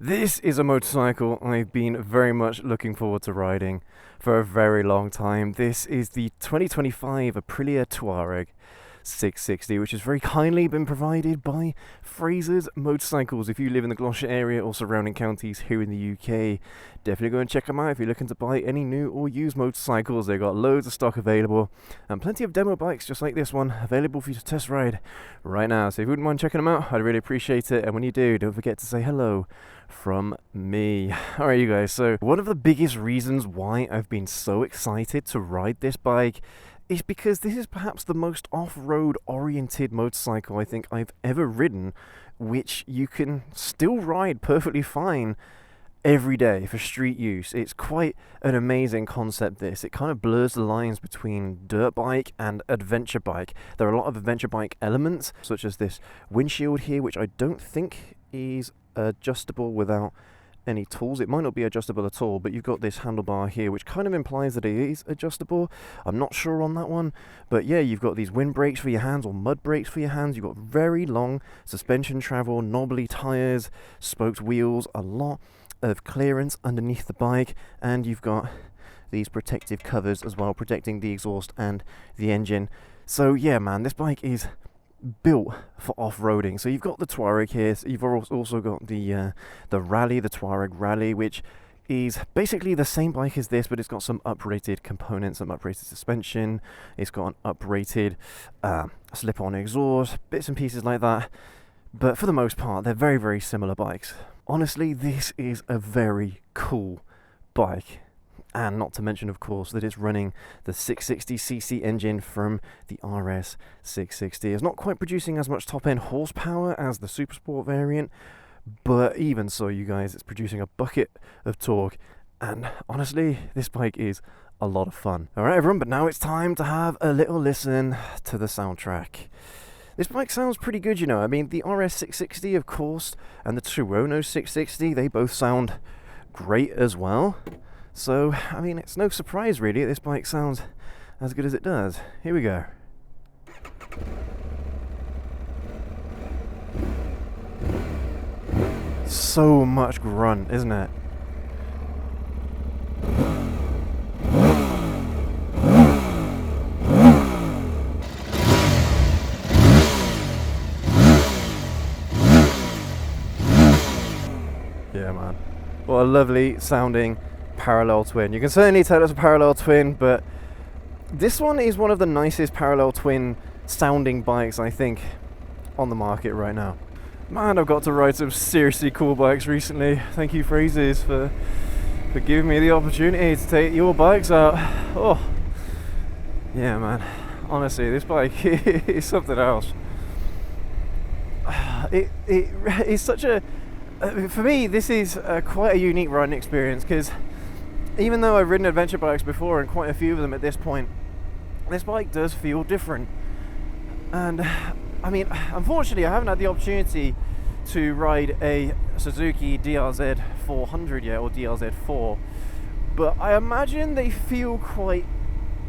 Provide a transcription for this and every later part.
This is a motorcycle I've been very much looking forward to riding for a very long time. This is the 2025 Aprilia Tuareg 660, which has very kindly been provided by Fraser's Motorcycles. If you live in the Gloucester area or surrounding counties here in the UK, definitely go and check them out if you're looking to buy any new or used motorcycles. They've got loads of stock available and plenty of demo bikes just like this one available for you to test ride right now. So if you wouldn't mind checking them out, I'd really appreciate it. And when you do, don't forget to say hello from me. Alright, you guys, so one of the biggest reasons why I've been so excited to ride this bike is because this is perhaps the most off-road oriented motorcycle I think I've ever ridden, which you can still ride perfectly fine every day for street use. It's quite an amazing concept, this. It kind of blurs the lines between dirt bike and adventure bike. There are a lot of adventure bike elements, such as this windshield here, which I don't think is adjustable without any tools. It might not be adjustable at all, but you've got this handlebar here which kind of implies that it is adjustable. I'm not sure on that one, but yeah, you've got these wind brakes for your hands or mud brakes for your hands. You've got very long suspension travel, knobbly tires, spoked wheels, a lot of clearance underneath the bike, and you've got these protective covers as well, protecting the exhaust and the engine. So yeah, man, this bike is built for off-roading. So you've got the Tuareg here, so you've also got the Rally, the Tuareg Rally, which is basically the same bike as this, but it's got some uprated components, some uprated suspension, it's got an uprated slip-on exhaust, bits and pieces like that, but for the most part they're very, very similar bikes. Honestly, this is a very cool bike. And not to mention, of course, that it's running the 660cc engine from the RS 660. It's not quite producing as much top-end horsepower as the Supersport variant, but even so, you guys, it's producing a bucket of torque. And honestly, this bike is a lot of fun. Alright, everyone, but now it's time to have a little listen to the soundtrack. This bike sounds pretty good, you know. I mean, the RS 660, of course, and the Tuono 660, they both sound great as well. So, I mean, it's no surprise really, this bike sounds as good as it does. Here we go. So much grunt, isn't it? Yeah, man. What a lovely sounding parallel twin. You can certainly tell it's a parallel twin, but this one is one of the nicest parallel twin sounding bikes I think on the market right now. Man, I've got to ride some seriously cool bikes recently. Thank you, Fraser's, for giving me the opportunity to take your bikes out. Oh yeah, man, honestly, this bike is something else. It's such a for me, this is quite a unique riding experience, because even though I've ridden adventure bikes before, and quite a few of them at this point, this bike does feel different. And I mean, unfortunately, I haven't had the opportunity to ride a Suzuki DRZ 400 yet, or DRZ 4, but I imagine they feel quite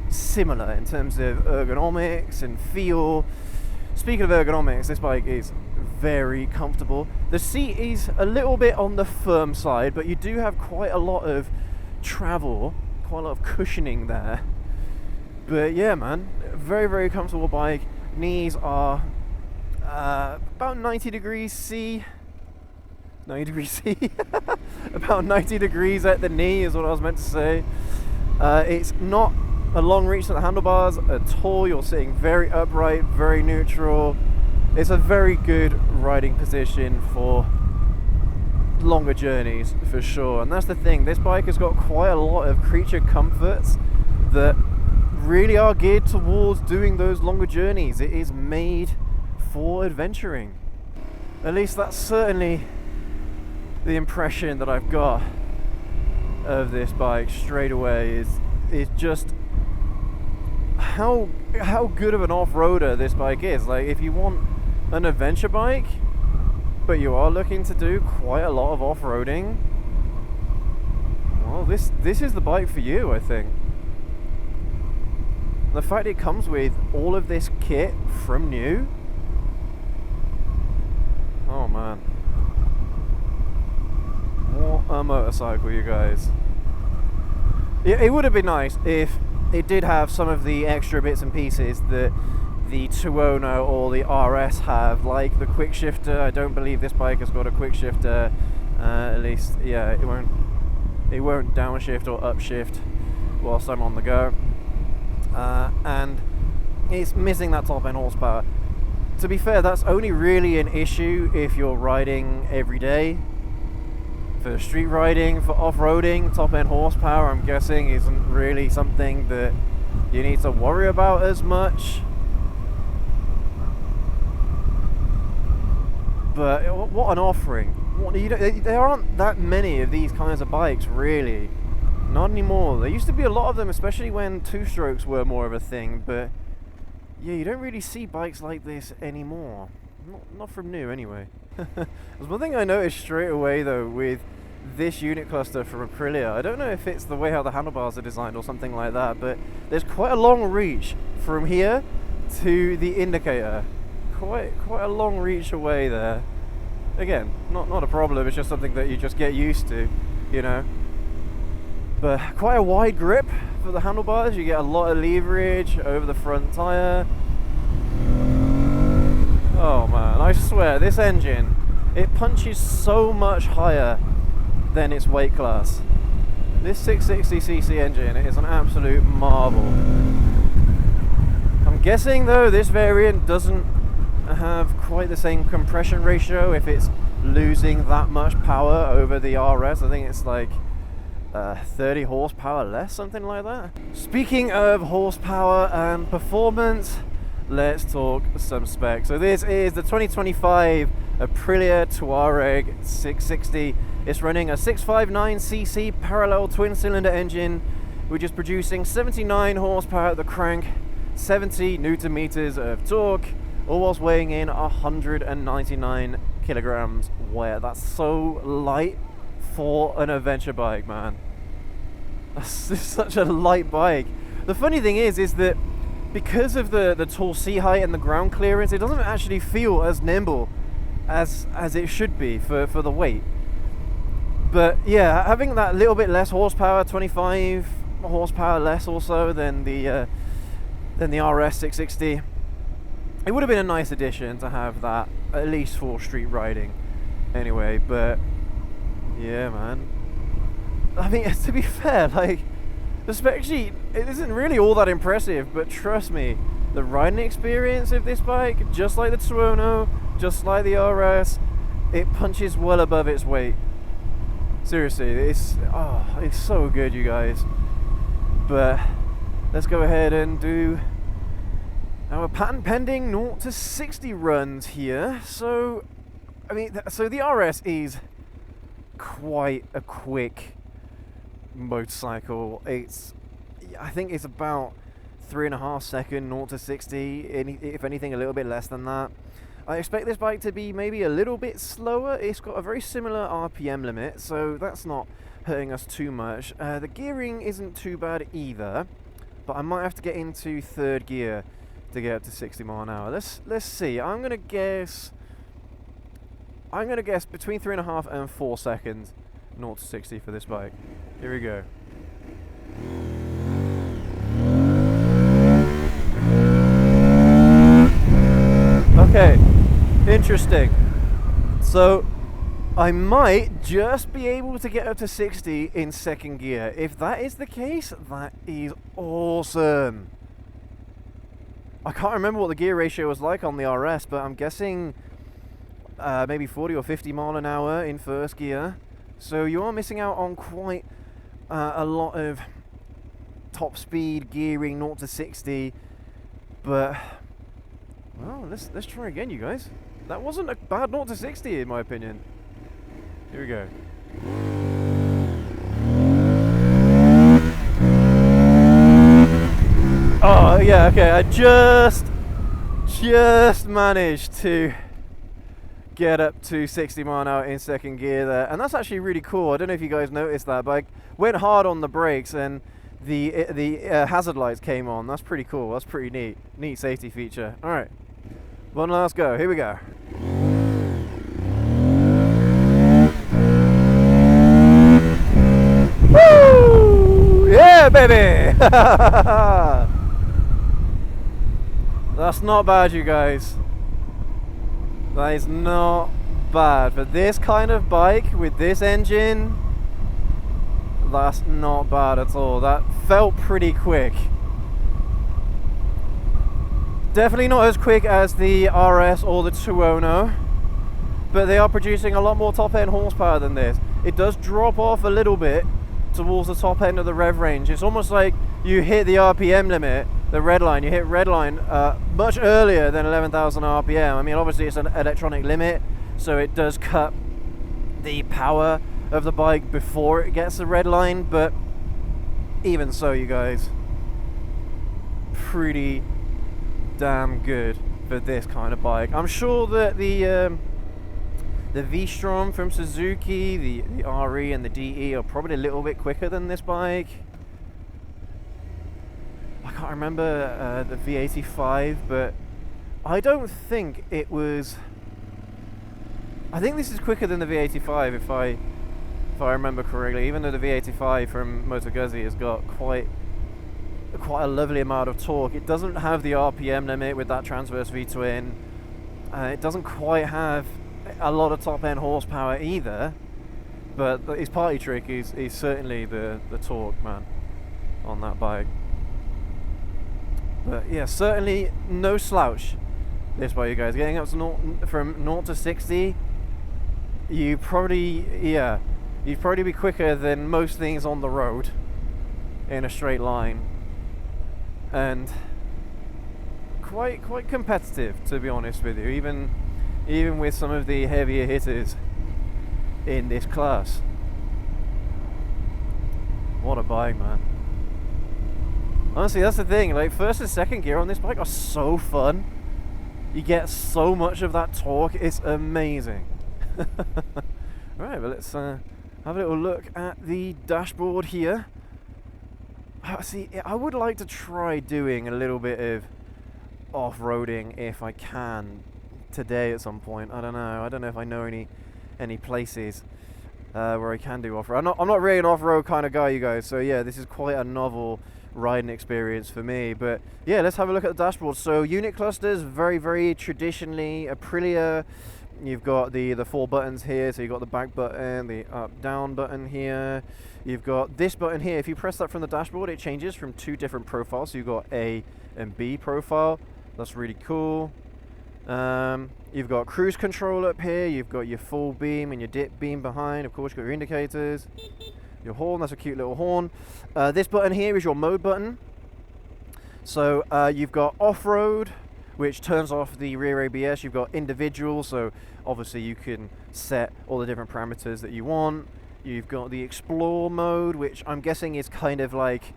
similar in terms of ergonomics and feel. Speaking of ergonomics, this bike is very comfortable. The seat is a little bit on the firm side, but you do have quite a lot of travel, quite a lot of cushioning there. But yeah, man, very, very comfortable bike. Knees are about 90 degrees C. 90 degrees C. About 90 degrees at the knee is what I was meant to say. It's not a long reach to the handlebars at all. You're sitting very upright, very neutral. It's a very good riding position for longer journeys, for sure. And that's the thing, this bike has got quite a lot of creature comforts that really are geared towards doing those longer journeys. It is made for adventuring. At least that's certainly the impression that I've got of this bike straight away. Is just how good of an off-roader this bike is. Like, if you want an adventure bike but you are looking to do quite a lot of off-roading, well, this is the bike for you, I think. The fact it comes with all of this kit from new, oh man. a motorcycle, you guys. It would have been nice if it did have some of the extra bits and pieces that the Tuono or the RS have, like the quick shifter. I don't believe this bike has got a quick shifter. At least, yeah, it won't downshift or upshift whilst I'm on the go. And it's missing that top end horsepower. To be fair, that's only really an issue if you're riding every day. For street riding, for off-roading, top end horsepower, I'm guessing, isn't really something that you need to worry about as much. But what an offering. There aren't that many of these kinds of bikes, really. Not anymore. There used to be a lot of them, especially when two-strokes were more of a thing, but yeah, you don't really see bikes like this anymore. Not from new, anyway. There's one thing I noticed straight away, though, with this unit cluster from Aprilia. I don't know if it's the way how the handlebars are designed or something like that, but there's quite a long reach from here to the indicator. Quite a long reach away there. Again, not a problem, it's just something that you just get used to, you know. But quite a wide grip for the handlebars. You get a lot of leverage over the front tyre. Oh man, I swear, this engine, it punches so much higher than its weight class. This 660cc engine is an absolute marvel. I'm guessing though this variant doesn't have quite the same compression ratio if it's losing that much power over the RS. I think it's like 30 horsepower less, something like that. Speaking of horsepower and performance, let's talk some specs. So this is the 2025 Aprilia Tuareg 660. It's running a 659cc parallel twin cylinder engine, which is producing 79 horsepower at the crank, 70 newton meters of torque, all whilst weighing in 199 kilograms weight. That's so light for an adventure bike, man. That's such a light bike. The funny thing is that because of the tall seat height and the ground clearance, it doesn't actually feel as nimble as it should be for the weight. But yeah, having that little bit less horsepower, 25 horsepower less also than the RS 660, it would have been a nice addition to have that, at least for street riding anyway. But yeah, man, I mean, to be fair, like, the spec sheet, it isn't really all that impressive, but trust me, the riding experience of this bike, just like the Tuono, just like the RS, it punches well above its weight. Seriously, it's so good, you guys. But let's go ahead and do our patent pending 0 to 60 runs here. So, I mean, so the RS is quite a quick motorcycle. I think it's about 3.5 second 0 to 60, if anything a little bit less than that. I expect this bike to be maybe a little bit slower. It's got a very similar RPM limit, so that's not hurting us too much. The gearing isn't too bad either, but I might have to get into third gear to get up to 60 mile an hour. Let's see. I'm gonna guess between 3.5 and 4 seconds 0 to 60 for this bike. Here we go. Okay, interesting. So I might just be able to get up to 60 in second gear. If that is the case, that is awesome. I can't remember what the gear ratio was like on the RS, but I'm guessing maybe 40 or 50 mile an hour in first gear. So you are missing out on quite a lot of top speed gearing 0 to 60, but well, let's try again, you guys. That wasn't a bad 0 to 60 in my opinion. Here we go. Oh yeah, okay, I just managed to get up to 60 mile an hour in second gear there, and that's actually really cool. I don't know if you guys noticed that, but I went hard on the brakes and the hazard lights came on. That's pretty cool. That's pretty neat safety feature. All right, one last go. Here we go. baby! That's not bad, you guys. That is not bad. For this kind of bike, with this engine, that's not bad at all. That felt pretty quick. Definitely not as quick as the RS or the Tuono, but they are producing a lot more top end horsepower than this. It does drop off a little bit towards the top end of the rev range. It's almost like you hit the RPM limit, the red line. You hit red line much earlier than 11,000 RPM. I mean, obviously it's an electronic limit, so it does cut the power of the bike before it gets the red line, but even so, you guys, pretty damn good for this kind of bike. I'm sure that the V-Strom from Suzuki, the RE and the DE are probably a little bit quicker than this bike. I can't remember the V85, but I don't think it was. I think this is quicker than the V85 if I remember correctly. Even though the V85 from Moto Guzzi has got quite a lovely amount of torque, it doesn't have the RPM limit with that transverse V-twin. It doesn't quite have a lot of top end horsepower either, but his party trick is certainly the torque, man, on that bike. But yeah, certainly no slouch this bike, you guys. Getting up to from 0 to 60, you'd probably be quicker than most things on the road in a straight line, and quite competitive, to be honest with you, even with some of the heavier hitters in this class. What a bike, man. Honestly, that's the thing, like, first and second gear on this bike are so fun. You get so much of that torque, it's amazing. Alright, but let's have a little look at the dashboard here. See, I would like to try doing a little bit of off-roading if I can today at some point. I don't know if I know any places where I can do off-road. I'm not really an off-road kind of guy, you guys, so yeah, this is quite a novel riding experience for me. But yeah, let's have a look at the dashboard. So unit clusters, very traditionally Aprilia. You've got the 4 buttons here, so you've got the back button, the up down button here. You've got this button here. If you press that from the dashboard, it changes from 2 different profiles. So you've got A and B profile. That's really cool. You've got cruise control up here. You've got your full beam and your dip beam behind. Of course, you've got your indicators. Your horn, that's a cute little horn. This button here is your mode button. So you've got off-road, which turns off the rear ABS. You've got individual, so obviously you can set all the different parameters that you want. You've got the explore mode, which I'm guessing is kind of like,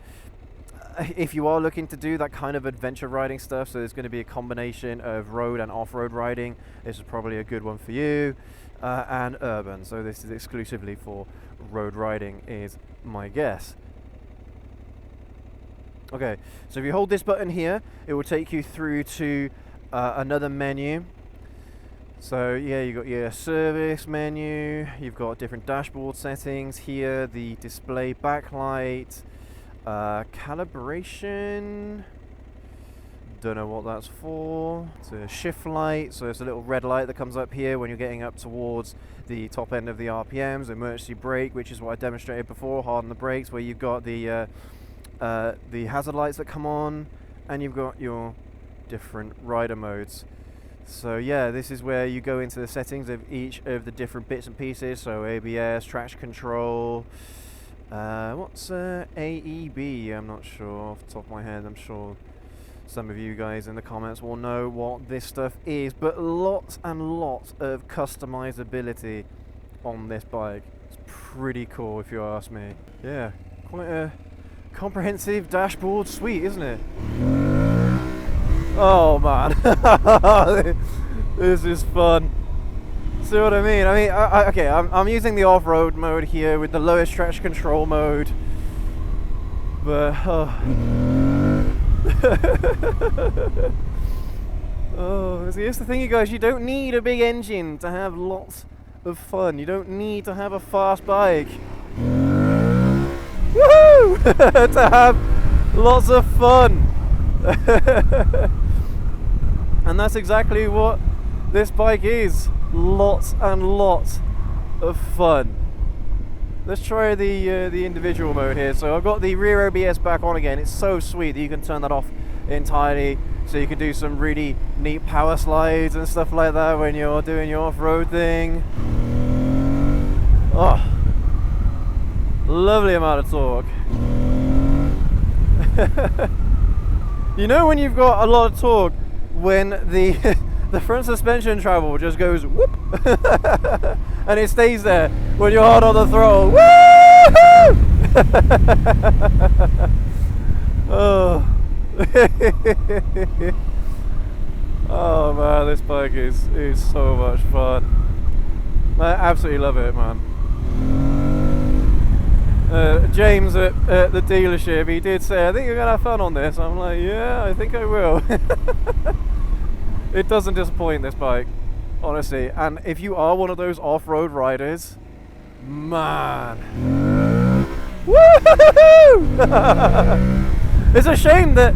if you are looking to do that kind of adventure riding stuff, so there's going to be a combination of road and off-road riding. This is probably a good one for you. And urban, so this is exclusively for road riding, is my guess. Okay, so if you hold this button here, it will take you through to another menu. So yeah, you've got your service menu, you've got different dashboard settings here, the display backlight, calibration, don't know what that's for. It's a shift light, so it's a little red light that comes up here when you're getting up towards the top end of the RPMs. Emergency brake, which is what I demonstrated before, harden the brakes, where you've got the hazard lights that come on, and you've got your different rider modes. So yeah, this is where you go into the settings of each of the different bits and pieces. So ABS, traction control, what's AEB? I'm not sure off the top of my head. I'm sure some of you guys in the comments will know what this stuff is, but lots and lots of customizability on this bike. It's pretty cool if you ask me. Yeah, quite a comprehensive dashboard suite, isn't it? Oh man, this is fun. See what I mean? Okay, I'm using the off-road mode here with the lowest traction control mode, but oh, here's the thing, you guys. You don't need a big engine to have lots of fun. You don't need to have a fast bike. Woohoo! to have lots of fun. And that's exactly what this bike is. Lots and lots of fun. Let's try the individual mode here. So I've got the rear OBS back on again. It's so sweet that you can turn that off entirely, so you can do some really neat power slides and stuff like that when you're doing your off-road thing. Oh, lovely amount of torque. You know when you've got a lot of torque when the the front suspension travel just goes whoop and it stays there when you're hard on the throttle. Woo! Oh. Oh man, this bike is so much fun. I absolutely love it, man. James at the dealership, he did say, I think you're gonna have fun on this. I'm like, yeah, I think I will. It doesn't disappoint, this bike, honestly. And if you are one of those off-road riders, man, woohoo! It's a shame that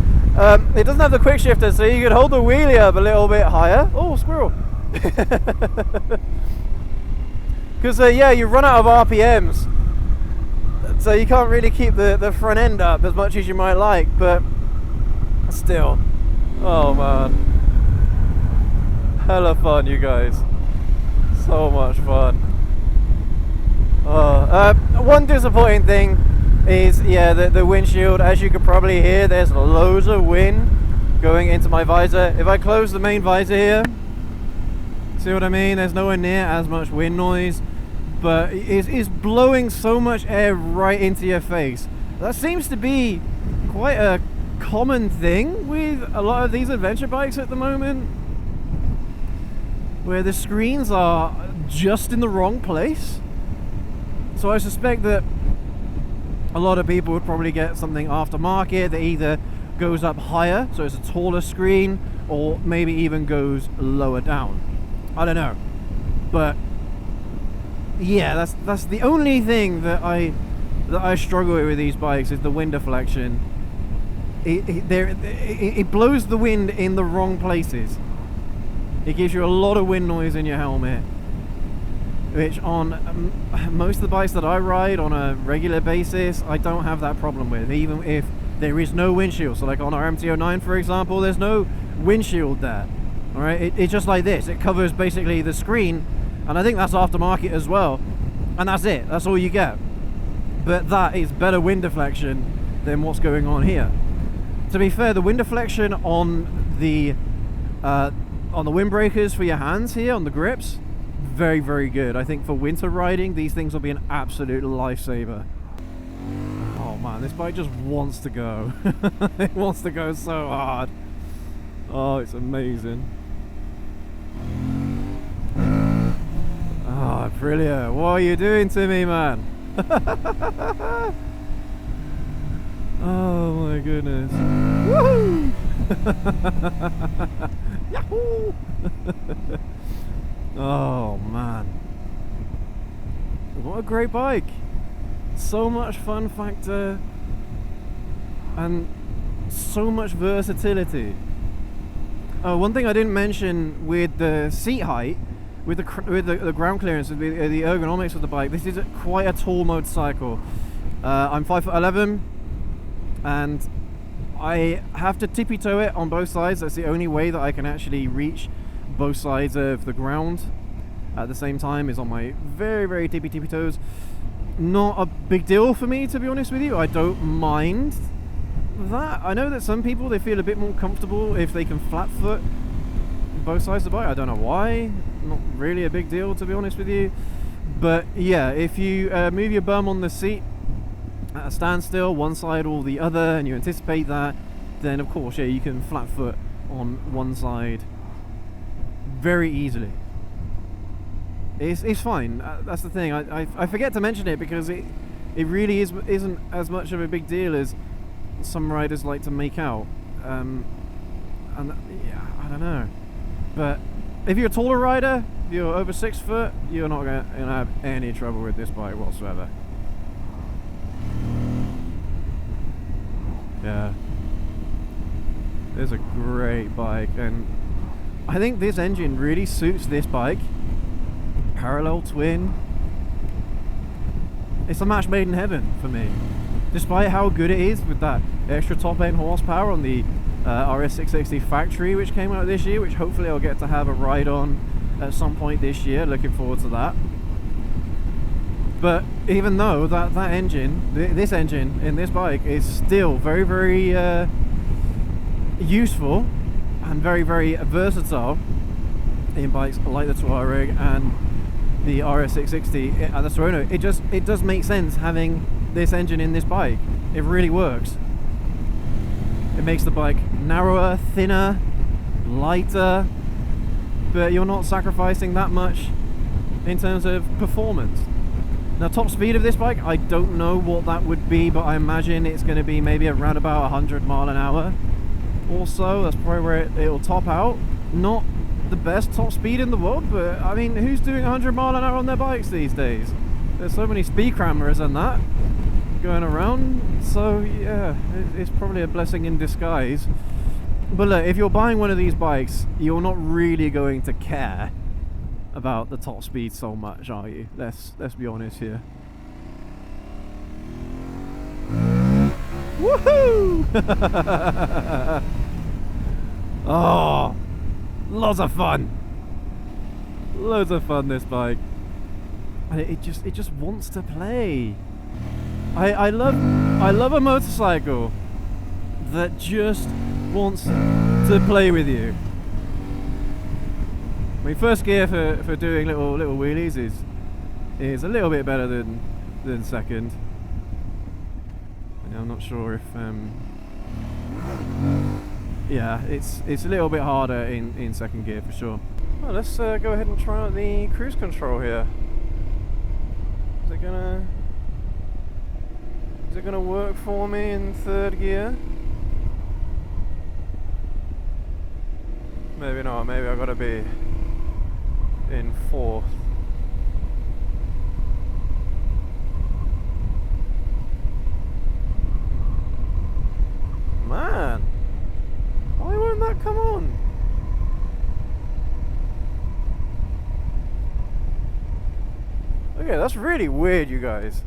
it doesn't have the quick shifter, so you could hold the wheelie up a little bit higher. Oh, squirrel! Because yeah, you run out of RPMs, so you can't really keep the front end up as much as you might like. But still, oh man. Hella fun, you guys. So much fun. One disappointing thing is, yeah, the windshield. As you could probably hear, there's loads of wind going into my visor. If I close the main visor here, see what I mean? There's nowhere near as much wind noise, but it's blowing so much air right into your face. That seems to be quite a common thing with a lot of these adventure bikes at the moment, where the screens are just in the wrong place. So I suspect that a lot of people would probably get something aftermarket that either goes up higher, so it's a taller screen, or maybe even goes lower down. I don't know. But yeah, that's the only thing that I struggle with these bikes, is the wind deflection. It blows the wind in the wrong places. It gives you a lot of wind noise in your helmet, which on most of the bikes that I ride on a regular basis, I don't have that problem with, even if there is no windshield. So like on our MT-09, for example, there's no windshield there. All right, it's just like this. It covers basically the screen, and I think that's aftermarket as well, and that's it. That's all you get. But that is better wind deflection than what's going on here. To be fair, the wind deflection on the windbreakers for your hands here, on the grips, very, very good. I think for winter riding, these things will be an absolute lifesaver. Oh man, this bike just wants to go. It wants to go so hard. Oh, it's amazing. Oh, Aprilia, what are you doing to me, man? Oh my goodness. Woohoo! Yahoo! Oh man, what a great bike. So much fun factor and so much versatility. One thing I didn't mention with the seat height, with the ground clearance, with the ergonomics of the bike, this is quite a tall motorcycle. I'm 5'11", and I have to tippy toe it on both sides. That's the only way that I can actually reach both sides of the ground at the same time, is on my very, very tippy toes. Not a big deal for me, to be honest with you. I don't mind that. I know that some people, they feel a bit more comfortable if they can flat foot both sides of the bike. I don't know why. Not really a big deal, to be honest with you. But yeah, if you move your bum on the seat at a standstill, one side or the other, and you anticipate that, then of course, yeah, you can flat foot on one side very easily. It's fine. That's the thing. I forget to mention it because it really isn't as much of a big deal as some riders like to make out. And yeah, I don't know. But if you're a taller rider, if you're over 6 foot, you're not gonna have any trouble with this bike whatsoever. Yeah. It's a great bike, and I think this engine really suits this bike. Parallel twin. It's a match made in heaven for me. Despite how good it is with that extra top end horsepower on the RS660 factory, which came out this year, which hopefully I'll get to have a ride on at some point this year. Looking forward to that. But even though that engine, this engine in this bike is still very, very useful and very, very versatile in bikes like the Tuareg and the RS660 and the Sorona, it does make sense having this engine in this bike. It really works. It makes the bike narrower, thinner, lighter, but you're not sacrificing that much in terms of performance. Now, top speed of this bike, I don't know what that would be, but I imagine it's going to be maybe around about 100 mile an hour or so. That's probably where it'll top out. Not the best top speed in the world, but I mean, who's doing 100 mile an hour on their bikes these days? There's so many speed crammers and that going around, so yeah, it's probably a blessing in disguise. But look, if you're buying one of these bikes, you're not really going to care about the top speed so much, are you? Let's be honest here. Woohoo! Oh, lots of fun. Loads of fun, this bike. And it just wants to play. I love a motorcycle that just wants to play with you. I mean, first gear for doing little wheelies is a little bit better than second. I'm not sure if yeah, it's a little bit harder in second gear for sure. Well, let's go ahead and try out the cruise control here. Is it gonna work for me in third gear? Maybe not. Maybe I gotta be in fourth. Man, why won't that come on? Okay, that's really weird, you guys.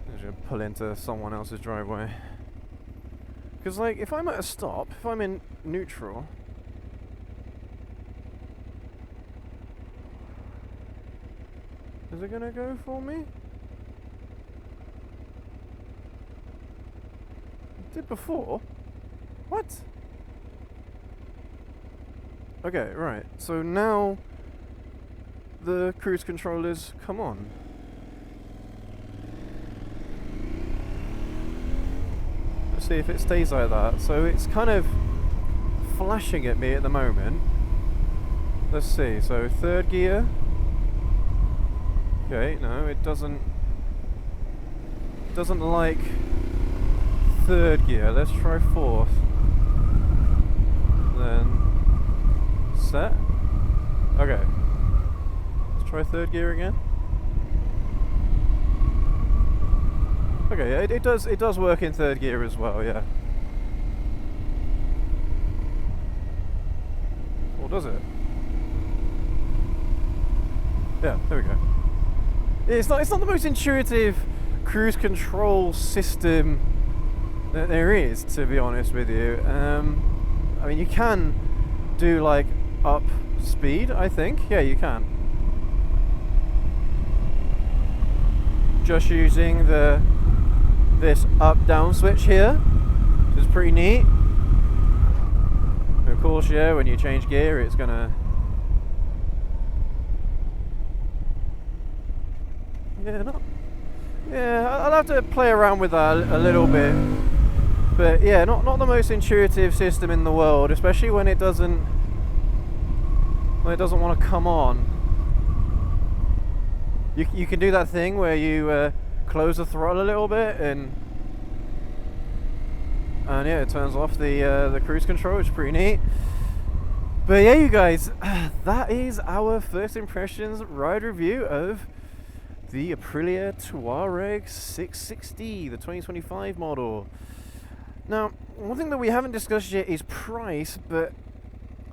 I'm just gonna pull into someone else's driveway. Because, like, if I'm at a stop, if I'm in neutral, is it gonna go for me? It did before. What? Okay, right. So now the cruise controllers come on. Let's see if it stays like that. So it's kind of flashing at me at the moment. Let's see. So third gear. Okay, no, it doesn't like third gear. Let's try fourth. Then set. Okay. Let's try third gear again. Okay, yeah, it does work in third gear as well, yeah. Or does it? Yeah, there we go. It's not the most intuitive cruise control system that there is, to be honest with you. I mean, you can do like up speed, I think. Yeah, you can. Just using this up down switch here, which is pretty neat. Of course, yeah, when you change gear, it's gonna. Yeah, I'll have to play around with that a little bit. But yeah, not the most intuitive system in the world, especially when it doesn't want to come on. You can do that thing where you close the throttle a little bit and yeah, it turns off the cruise control, which is pretty neat. But yeah, you guys, that is our first impressions ride review of the Aprilia Tuareg 660, the 2025 model. Now, one thing that we haven't discussed yet is price, but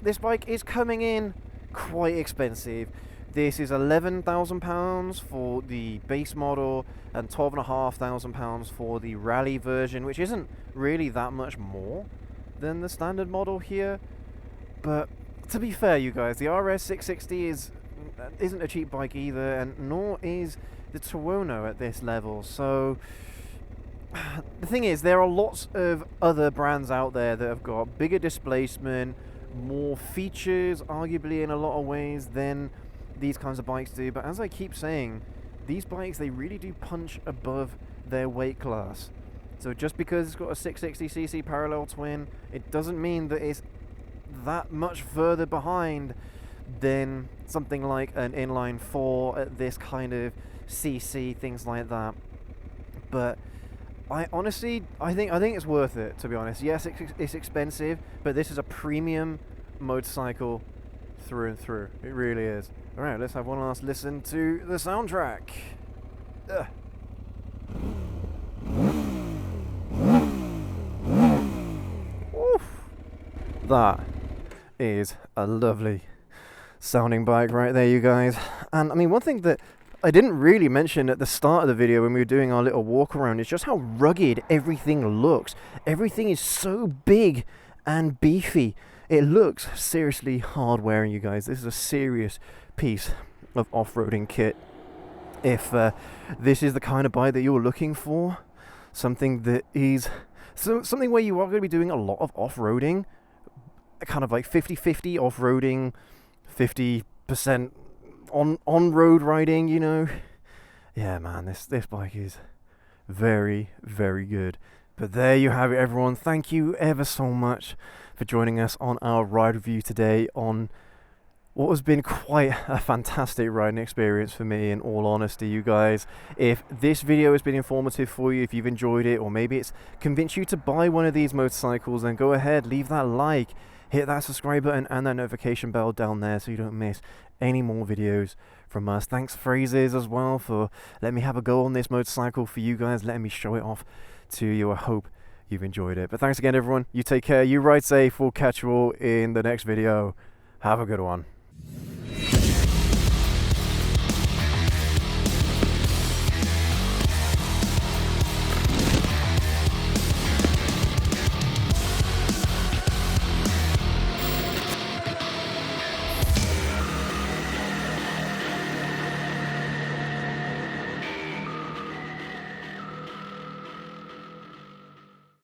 this bike is coming in quite expensive. This is £11,000 for the base model and £12,500 for the rally version, which isn't really that much more than the standard model here. But to be fair, you guys, the RS660 isn't a cheap bike either, and nor is the Tuono at this level. So the thing is, there are lots of other brands out there that have got bigger displacement, more features, arguably in a lot of ways, than these kinds of bikes do. But as I keep saying, these bikes, they really do punch above their weight class. So just because it's got a 660cc parallel twin, it doesn't mean that it's that much further behind than something like an inline 4 at this kind of cc, things like that. But I honestly, I think it's worth it, to be honest. Yes, it's expensive, but this is a premium motorcycle through and through. It really is. All right, let's have one last listen to the soundtrack. Oof. That is a lovely sounding bike right there, you guys. And I mean, one thing that I didn't really mention at the start of the video when we were doing our little walk around is just how rugged everything looks. Everything is so big and beefy. It looks seriously hard wearing, you guys. This is a serious piece of off-roading kit. If this is the kind of bike that you're looking for, something that is something where you are going to be doing a lot of off-roading, kind of like 50-50 off-roading, 50% on-road riding, you know. Yeah, man, this bike is very, very good. But there you have it, everyone. Thank you ever so much for joining us on our ride review today on what has been quite a fantastic riding experience for me, in all honesty, you guys. If this video has been informative for you, if you've enjoyed it, or maybe it's convinced you to buy one of these motorcycles, then go ahead, leave that like, hit that subscribe button and that notification bell down there so you don't miss any more videos from us. Thanks Phrases as well for letting me have a go on this motorcycle for you guys, letting me show it off to you. I hope you've enjoyed it. But thanks again, everyone. You take care, you ride safe. We'll catch you all in the next video. Have a good one.